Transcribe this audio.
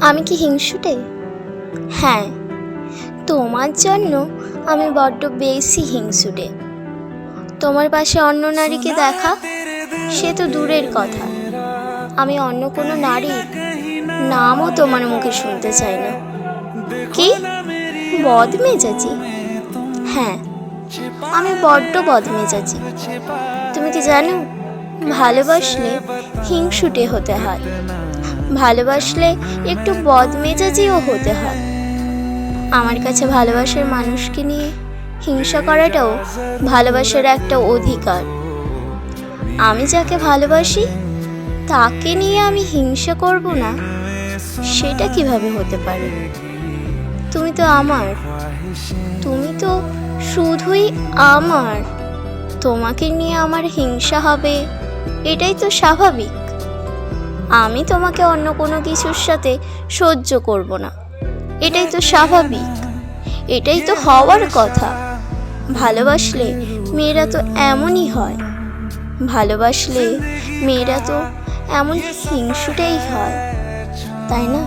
আমি কি হিংসুটে? হ্যাঁ, তোমার জন্য আমি বড্ড বেশি হিংসুটে। তোমার পাশে অন্য নারীকে দেখা সে তো দূরের কথা, আমি অন্য কোনো নারীর নামও তোমার মুখে শুনতে চাই না। কি বদমেজাজি? হ্যাঁ, আমি বড্ড বদমেজাজি। তুমি কি জানো, ভালোবাসলে হিংসুটে হতে হয়, ভালোবাসলে একটু বদমেজাজিও হতে হয়। আমার কাছে ভালোবাসার মানুষকে নিয়ে হিংসা করাটাও ভালোবাসার একটা অধিকার। আমি যাকে ভালোবাসি তাকে নিয়ে আমি হিংসা করব না, সেটা কিভাবে হতে পারে? তুমি তো আমার, তুমি তো শুধুই আমার। তোমাকে নিয়ে আমার হিংসা হবে এটাই তো স্বাভাবিক। আমি তোমাকে অন্য কোনো কিছুর সাথে সহ্য করব না, এটাই তো স্বাভাবিক, এটাই তো হওয়ার কথা। ভালোবাসলে মেয়েরা তো এমনই হয়, ভালোবাসলে মেয়েরা তো এমন হিংসুটেই হয়, তাই না?